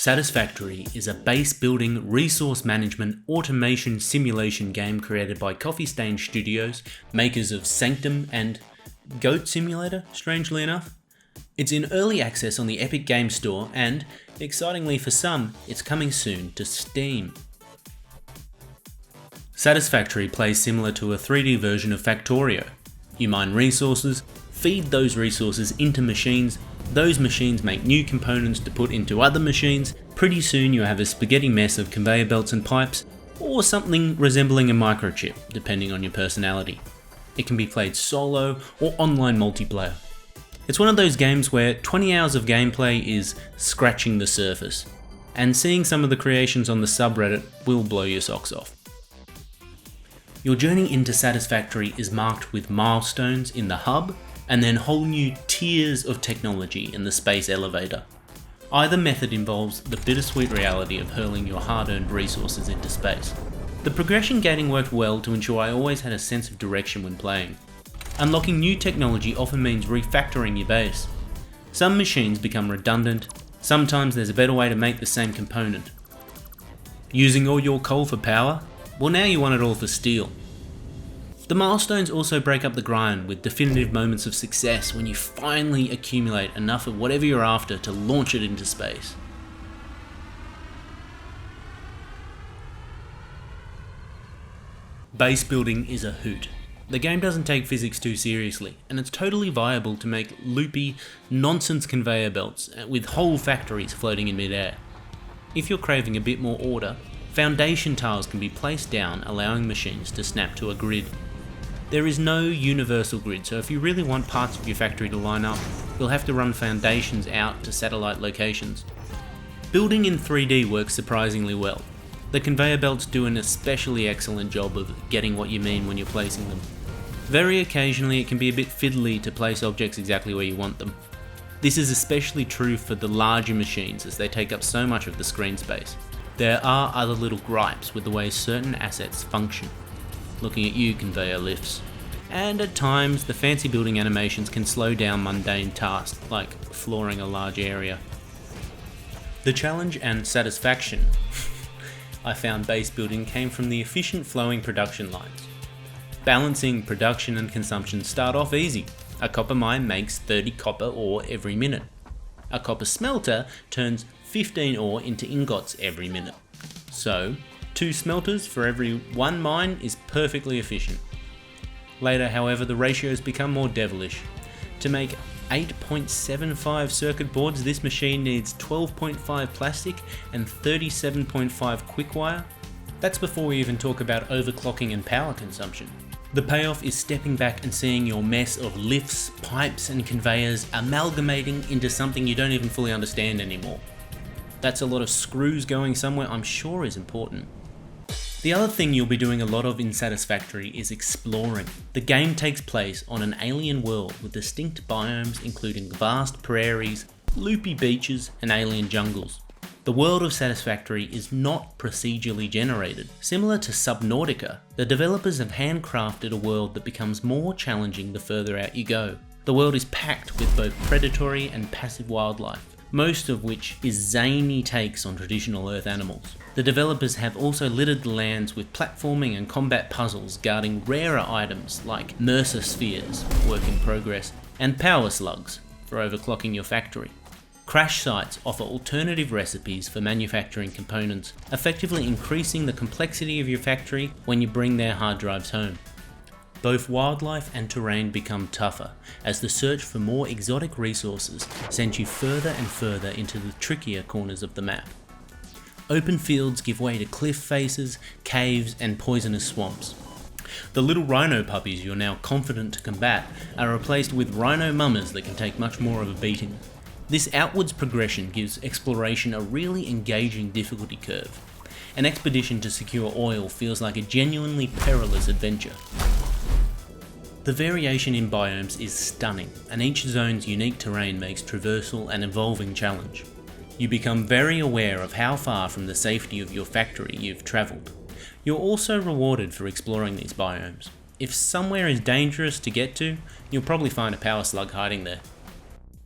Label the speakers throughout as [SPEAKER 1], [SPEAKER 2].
[SPEAKER 1] Satisfactory is a base building, resource management, automation simulation game created by Coffee Stain Studios, makers of Sanctum and Goat Simulator, strangely enough. It's in early access on the Epic Games Store and, excitingly for some, it's coming soon to Steam. Satisfactory plays similar to a 3D version of Factorio. You mine resources, feed those resources into machines, those machines make new components to put into other machines. Pretty soon you have a spaghetti mess of conveyor belts and pipes, or something resembling a microchip, depending on your personality. It can be played solo or online multiplayer. It's one of those games where 20 hours of gameplay is scratching the surface, and seeing some of the creations on the subreddit will blow your socks off. Your journey into Satisfactory is marked with milestones in the hub, and then whole new tiers of technology in the space elevator. Either method involves the bittersweet reality of hurling your hard-earned resources into space. The progression gating worked well to ensure I always had a sense of direction when playing. Unlocking new technology often means refactoring your base. Some machines become redundant, sometimes there's a better way to make the same component. Using all your coal for power? Well, now you want it all for steel. The milestones also break up the grind with definitive moments of success when you finally accumulate enough of whatever you're after to launch it into space. Base building is a hoot. The game doesn't take physics too seriously, and it's totally viable to make loopy, nonsense conveyor belts with whole factories floating in midair. If you're craving a bit more order, foundation tiles can be placed down, allowing machines to snap to a grid. There is no universal grid, so if you really want parts of your factory to line up, you'll have to run foundations out to satellite locations. Building in 3D works surprisingly well. The conveyor belts do an especially excellent job of getting what you mean when you're placing them. Very occasionally it can be a bit fiddly to place objects exactly where you want them. This is especially true for the larger machines as they take up so much of the screen space. There are other little gripes with the way certain assets function. Looking at you, conveyor lifts. And at times, the fancy building animations can slow down mundane tasks, like flooring a large area. The challenge and satisfaction I found base building came from the efficient flowing production lines. Balancing production and consumption start off easy. A copper mine makes 30 copper ore every minute. A copper smelter turns 15 ore into ingots every minute. So, 2 smelters for every 1 mine is perfectly efficient. Later, however, the ratios become more devilish. To make 8.75 circuit boards, this machine needs 12.5 plastic and 37.5 quick wire. That's before we even talk about overclocking and power consumption. The payoff is stepping back and seeing your mess of lifts, pipes and conveyors amalgamating into something you don't even fully understand anymore. That's a lot of screws going somewhere I'm sure is important. The other thing you'll be doing a lot of in Satisfactory is exploring. The game takes place on an alien world with distinct biomes including vast prairies, loopy beaches and alien jungles. The world of Satisfactory is not procedurally generated. Similar to Subnautica, the developers have handcrafted a world that becomes more challenging the further out you go. The world is packed with both predatory and passive wildlife, most of which is zany takes on traditional Earth animals. The developers have also littered the lands with platforming and combat puzzles guarding rarer items like Mercer spheres, work in progress, and power slugs for overclocking your factory. Crash sites offer alternative recipes for manufacturing components, effectively increasing the complexity of your factory when you bring their hard drives home. Both wildlife and terrain become tougher as the search for more exotic resources sends you further and further into the trickier corners of the map. Open fields give way to cliff faces, caves and poisonous swamps. The little rhino puppies you're now confident to combat are replaced with rhino mamas that can take much more of a beating. This outwards progression gives exploration a really engaging difficulty curve. An expedition to secure oil feels like a genuinely perilous adventure. The variation in biomes is stunning, and each zone's unique terrain makes traversal an evolving challenge. You become very aware of how far from the safety of your factory you've travelled. You're also rewarded for exploring these biomes. If somewhere is dangerous to get to, you'll probably find a power slug hiding there.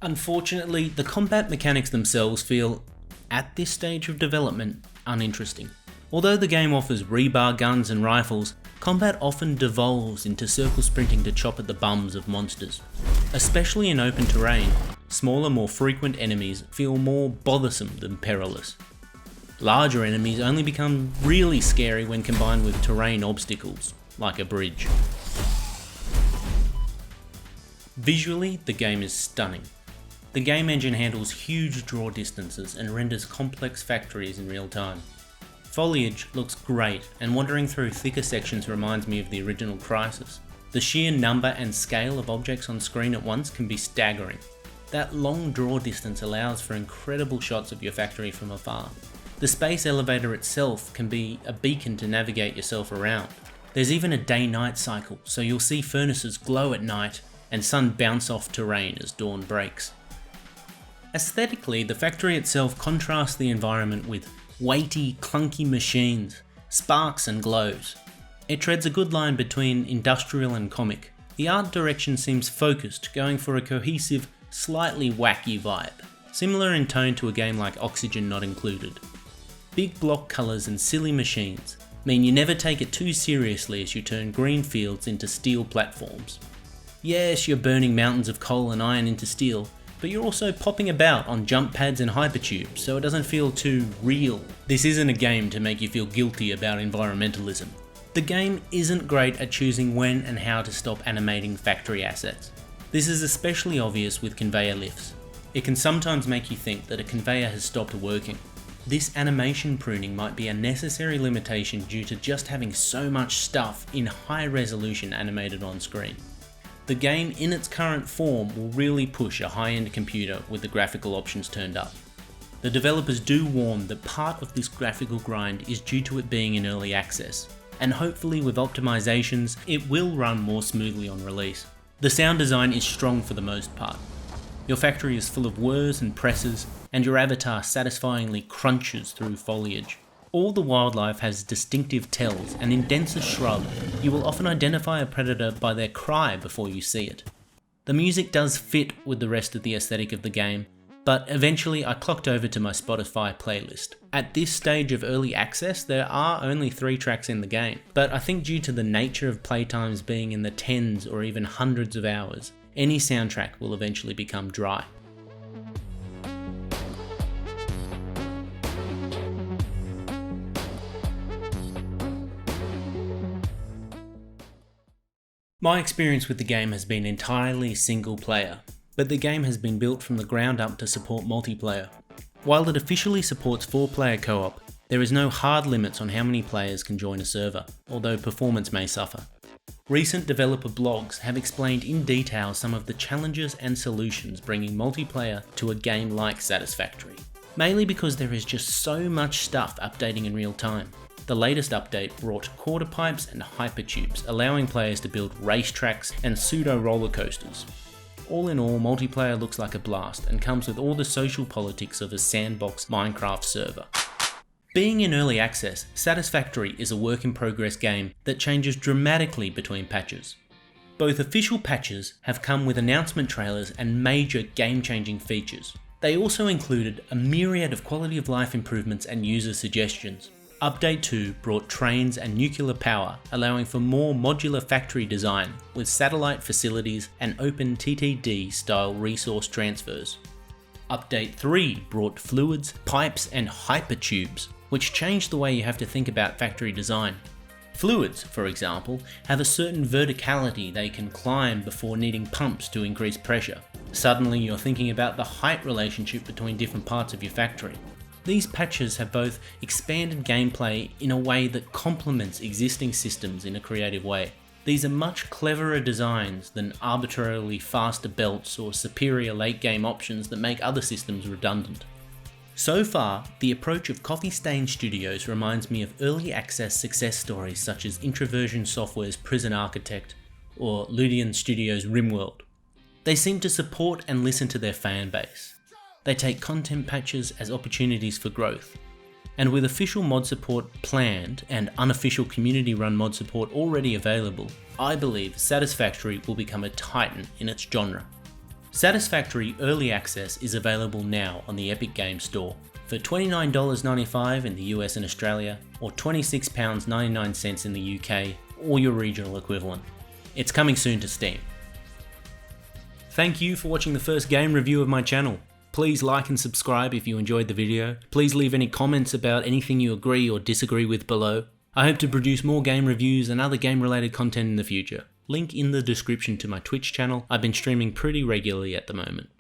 [SPEAKER 1] Unfortunately, the combat mechanics themselves feel At this stage of development, uninteresting. Although the game offers rebar guns and rifles, combat often devolves into circle sprinting to chop at the bums of monsters. Especially in open terrain, smaller, more frequent enemies feel more bothersome than perilous. Larger enemies only become really scary when combined with terrain obstacles, like a bridge. Visually, the game is stunning. The game engine handles huge draw distances and renders complex factories in real time. Foliage looks great, and wandering through thicker sections reminds me of the original Crysis. The sheer number and scale of objects on screen at once can be staggering. That long draw distance allows for incredible shots of your factory from afar. The space elevator itself can be a beacon to navigate yourself around. There's even a day-night cycle, so you'll see furnaces glow at night and sun bounce off terrain as dawn breaks. Aesthetically, the factory itself contrasts the environment with weighty, clunky machines, sparks and glows. It treads a good line between industrial and comic. The art direction seems focused, going for a cohesive, slightly wacky vibe, similar in tone to a game like Oxygen Not Included. Big block colours and silly machines mean you never take it too seriously as you turn green fields into steel platforms. Yes, you're burning mountains of coal and iron into steel, but you're also popping about on jump pads and hypertubes, so it doesn't feel too real. This isn't a game to make you feel guilty about environmentalism. The game isn't great at choosing when and how to stop animating factory assets. This is especially obvious with conveyor lifts. It can sometimes make you think that a conveyor has stopped working. This animation pruning might be a necessary limitation due to just having so much stuff in high resolution animated on screen. The game in its current form will really push a high-end computer with the graphical options turned up. The developers do warn that part of this graphical grind is due to it being in early access, and hopefully with optimizations it will run more smoothly on release. The sound design is strong for the most part. Your factory is full of whirs and presses, and your avatar satisfyingly crunches through foliage. All the wildlife has distinctive tells, and in denser shrub, you will often identify a predator by their cry before you see it. The music does fit with the rest of the aesthetic of the game, but eventually I clocked over to my Spotify playlist. At this stage of early access, there are only 3 tracks in the game, but I think due to the nature of playtimes being in the tens or even hundreds of hours, any soundtrack will eventually become dry. My experience with the game has been entirely single player, but the game has been built from the ground up to support multiplayer. While it officially supports 4-player co-op, there is no hard limits on how many players can join a server, although performance may suffer. Recent developer blogs have explained in detail some of the challenges and solutions bringing multiplayer to a game like Satisfactory, mainly because there is just so much stuff updating in real time. The latest update brought quarter pipes and hypertubes, allowing players to build racetracks and pseudo roller coasters. All in all, multiplayer looks like a blast and comes with all the social politics of a sandbox Minecraft server. Being in early access, Satisfactory is a work in progress game that changes dramatically between patches. Both official patches have come with announcement trailers and major game-changing features. They also included a myriad of quality of life improvements and user suggestions. Update 2 brought trains and nuclear power, allowing for more modular factory design with satellite facilities and open TTD style resource transfers. Update 3 brought fluids, pipes and hypertubes, which changed the way you have to think about factory design. Fluids, for example, have a certain verticality they can climb before needing pumps to increase pressure. Suddenly you're thinking about the height relationship between different parts of your factory. These patches have both expanded gameplay in a way that complements existing systems in a creative way. These are much cleverer designs than arbitrarily faster belts or superior late game options that make other systems redundant. So far, the approach of Coffee Stain Studios reminds me of early access success stories such as Introversion Software's Prison Architect or Ludian Studios' RimWorld. They seem to support and listen to their fan base. They take content patches as opportunities for growth. And with official mod support planned and unofficial community-run mod support already available, I believe Satisfactory will become a titan in its genre. Satisfactory Early Access is available now on the Epic Games Store for for $29.95 in the US and Australia, or £26.99 in the UK, or your regional equivalent. It's coming soon to Steam. Thank you for watching the first game review of my channel. Please like and subscribe if you enjoyed the video. Please leave any comments about anything you agree or disagree with below. I hope to produce more game reviews and other game related content in the future. Link in the description to my Twitch channel. I've been streaming pretty regularly at the moment.